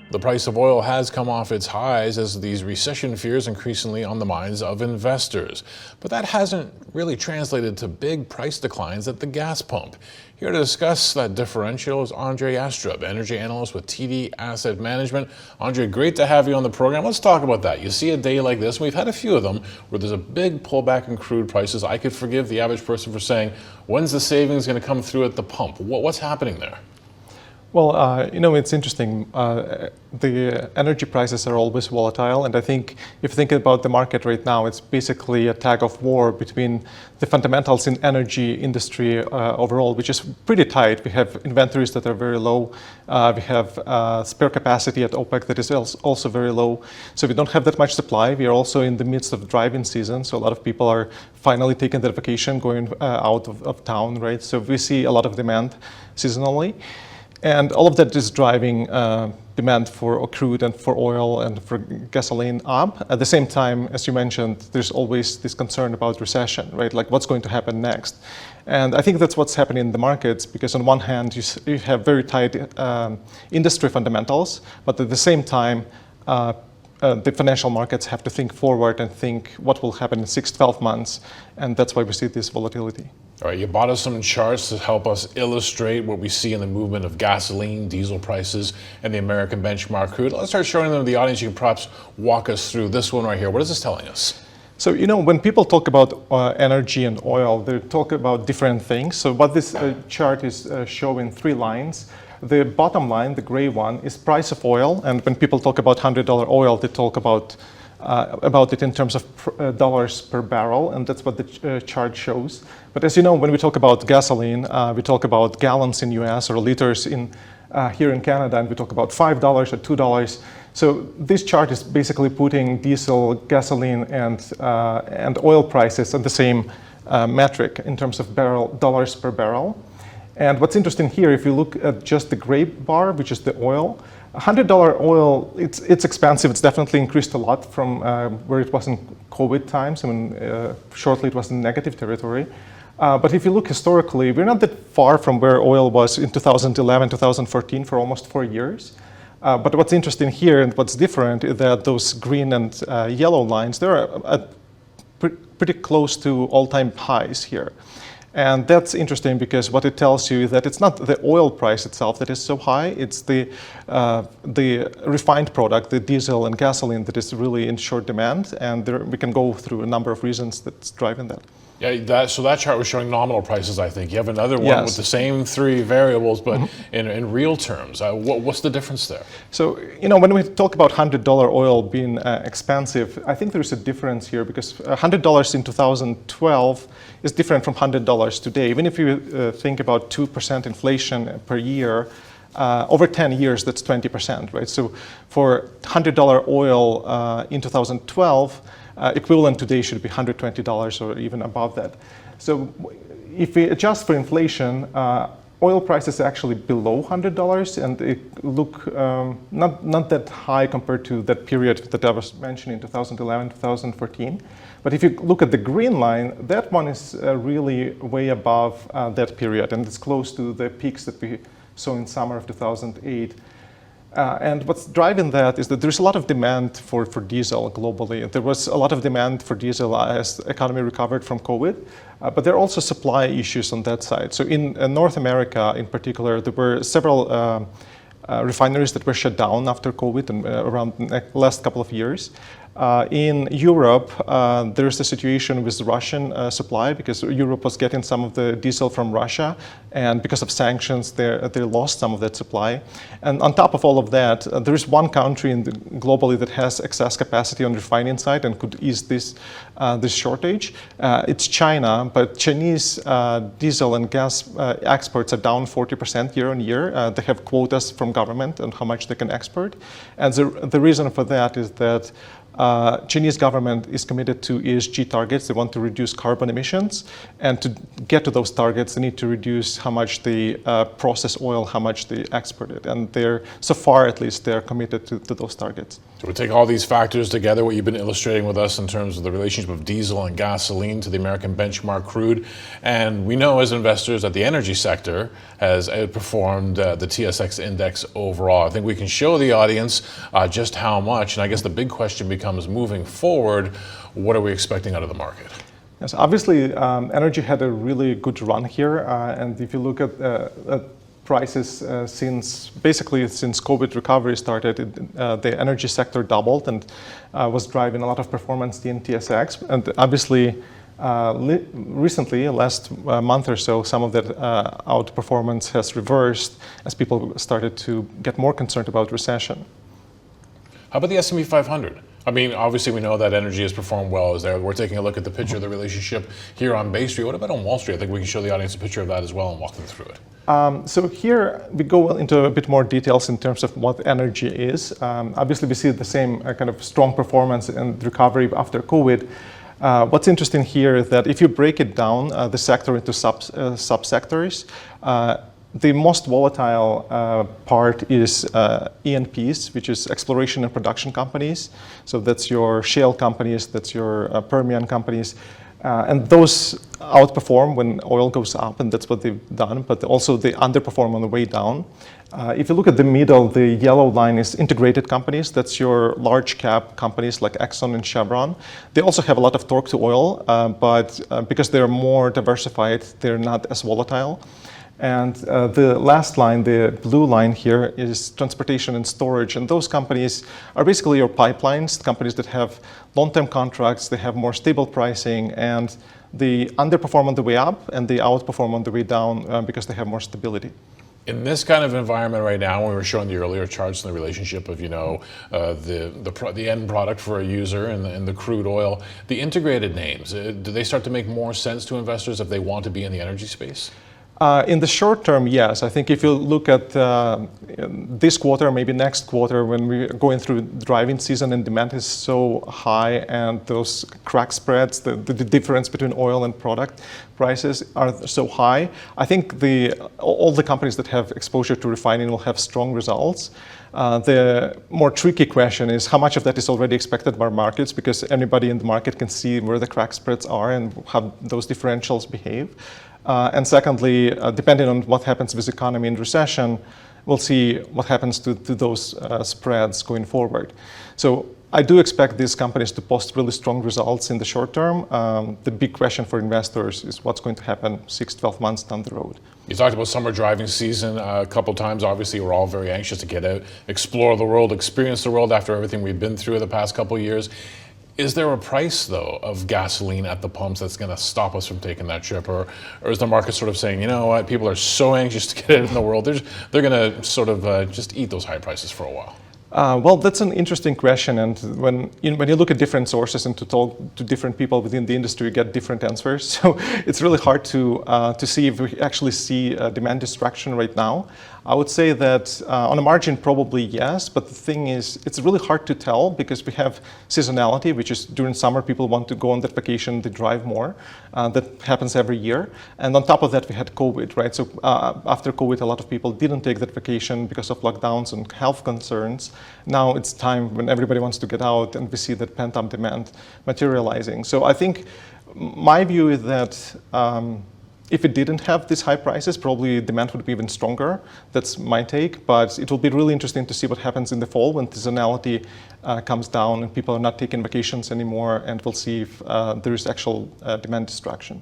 The price of oil has come off its highs as these recession fears increasingly on the minds of investors. But that hasn't really translated to big price declines at the gas pump. Here to discuss that differential is Andriy Yastreb, energy analyst with TD Asset Management. Andriy, great to have you on the program. Let's talk about that. You see a day like this, and we've had a few of them, where there's a big pullback in crude prices. I could forgive the average person for saying, when's the savings going to come through at the pump? What's happening there? Well, it's interesting. The energy prices are always volatile, and I think if you think about the market right now, it's basically a tug of war between the fundamentals in energy industry overall, which is pretty tight. We have inventories that are very low. We have spare capacity at OPEC that is also very low. So we don't have that much supply. We are also in the midst of driving season, so a lot of people are finally taking their vacation, going out of town, right? So we see a lot of demand seasonally. And all of that is driving demand for crude and for oil and for gasoline up. At the same time, as you mentioned, there's always this concern about recession, right? Like what's going to happen next? And I think that's what's happening in the markets, because on one hand, you have very tight industry fundamentals, but at the same time, the financial markets have to think forward and think what will happen in 6-12 months. And that's why we see this volatility. All right, you brought us some charts to help us illustrate what we see in the movement of gasoline, diesel prices, and the American benchmark crude. Let's start showing them to the audience. You can perhaps walk us through this one right here. What is this telling us? So, when people talk about energy and oil, they talk about different things. So what this chart is showing 3 lines. The bottom line, the gray one, is price of oil. And when people talk about $100 oil, they talk about it in terms of dollars per barrel, and that's what the chart shows. But as you know, when we talk about gasoline, we talk about gallons in US or liters here in Canada, and we talk about $5 or $2. So this chart is basically putting diesel, gasoline, and oil prices on the same metric in terms of dollars per barrel. And what's interesting here, if you look at just the gray bar, which is the oil, $100 oil, it's expensive. It's definitely increased a lot from where it was in COVID times. I mean, shortly it was in negative territory. But if you look historically, we're not that far from where oil was in 2011, 2014 for almost 4 years. But what's interesting here and what's different is that those green and yellow lines, they're pretty close to all-time highs here. And that's interesting because what it tells you is that it's not the oil price itself that is so high, it's the refined product, the diesel and gasoline, that is really in short demand. And we can go through a number of reasons that's driving that. Yeah, so that chart was showing nominal prices, I think. You have another one with the same 3 variables, but in real terms. What's the difference there? So, when we talk about $100 oil being expensive, I think there's a difference here because $100 in 2012 is different from $100 today. Even if you think about 2% inflation per year, over 10 years, that's 20%, right? So for $100 oil in 2012, equivalent today should be $120 or even above that. So if we adjust for inflation, oil prices are actually below $100 and it look not that high compared to that period that I was mentioning, 2011, 2014. But if you look at the green line, that one is really way above that period, and it's close to the peaks that we saw in summer of 2008. And what's driving that is that there's a lot of demand for diesel globally. There was a lot of demand for diesel as the economy recovered from COVID, but there are also supply issues on that side. So in North America in particular, there were several refineries that were shut down after COVID and around the last couple of years. In Europe, there's a situation with Russian supply because Europe was getting some of the diesel from Russia, and because of sanctions, they lost some of that supply. And on top of all of that, there is one country globally that has excess capacity on the refining side and could ease this shortage. It's China, but Chinese diesel and gas exports are down 40% year on year. They have quotas from government on how much they can export. And the reason for that is that Chinese government is committed to ESG targets. They want to reduce carbon emissions, and to get to those targets, they need to reduce how much they process oil, how much they export it, and so far at least, they're committed to those targets. So we take all these factors together, what you've been illustrating with us in terms of the relationship of diesel and gasoline to the American benchmark crude, and we know as investors that the energy sector has outperformed the TSX index overall. I think we can show the audience just how much, and I guess the big question becomes, moving forward, what are we expecting out of the market? Yes, obviously, energy had a really good run here, and if you look at prices since COVID recovery started, the energy sector doubled and was driving a lot of performance in TSX. And obviously, recently, last month or so, some of that outperformance has reversed as people started to get more concerned about recession. How about the S&P 500? I mean, obviously we know that energy has performed well. We're taking a look at the picture of the relationship here on Bay Street. What about on Wall Street? I think we can show the audience a picture of that as well and walk them through it. So here we go into a bit more details in terms of what energy is. Obviously we see the same kind of strong performance and recovery after COVID. What's interesting here is that if you break it down, the sector into subsectors, the most volatile part is E&Ps, which is exploration and production companies. So that's your shale companies, that's your Permian companies. And those outperform when oil goes up, and that's what they've done, but also they underperform on the way down. If you look at the middle, the yellow line is integrated companies. That's your large cap companies like Exxon and Chevron. They also have a lot of torque to oil, but because they're more diversified, they're not as volatile. And the last line, the blue line here, is transportation and storage. And those companies are basically your pipelines, companies that have long-term contracts, they have more stable pricing, and they underperform on the way up and they outperform on the way down because they have more stability. In this kind of environment right now, when we were showing the earlier charts and the relationship of, the end product for a user and the crude oil, the integrated names, do they start to make more sense to investors if they want to be in the energy space? In the short term, yes. I think if you look at this quarter, maybe next quarter, when we're going through driving season and demand is so high and those crack spreads, the difference between oil and product prices are so high, I think all the companies that have exposure to refining will have strong results. The more tricky question is how much of that is already expected by markets, because anybody in the market can see where the crack spreads are and how those differentials behave. And secondly, depending on what happens with the economy in recession, we'll see what happens to those spreads going forward. So I do expect these companies to post really strong results in the short term. The big question for investors is what's going to happen 6-12 months down the road. You talked about summer driving season a couple times. Obviously, we're all very anxious to get out, explore the world, experience the world after everything we've been through the past couple of years. Is there a price, though, of gasoline at the pumps that's going to stop us from taking that trip? Or is the market sort of saying, you know what, people are so anxious to get out in the world, they're going to sort of just eat those high prices for a while? Well, that's an interesting question, and when you look at different sources and to talk to different people within the industry, you get different answers. So it's really hard to see if we actually see demand destruction right now. I would say that on a margin, probably yes, but the thing is, it's really hard to tell because we have seasonality, which is during summer, people want to go on that vacation, they drive more. That happens every year. And on top of that, we had COVID, right? So after COVID, a lot of people didn't take that vacation because of lockdowns and health concerns. Now it's time when everybody wants to get out and we see that pent-up demand materializing. So I think my view is that if it didn't have these high prices, probably demand would be even stronger. That's my take. But it will be really interesting to see what happens in the fall when seasonality comes down and people are not taking vacations anymore, and we'll see if there is actual demand destruction.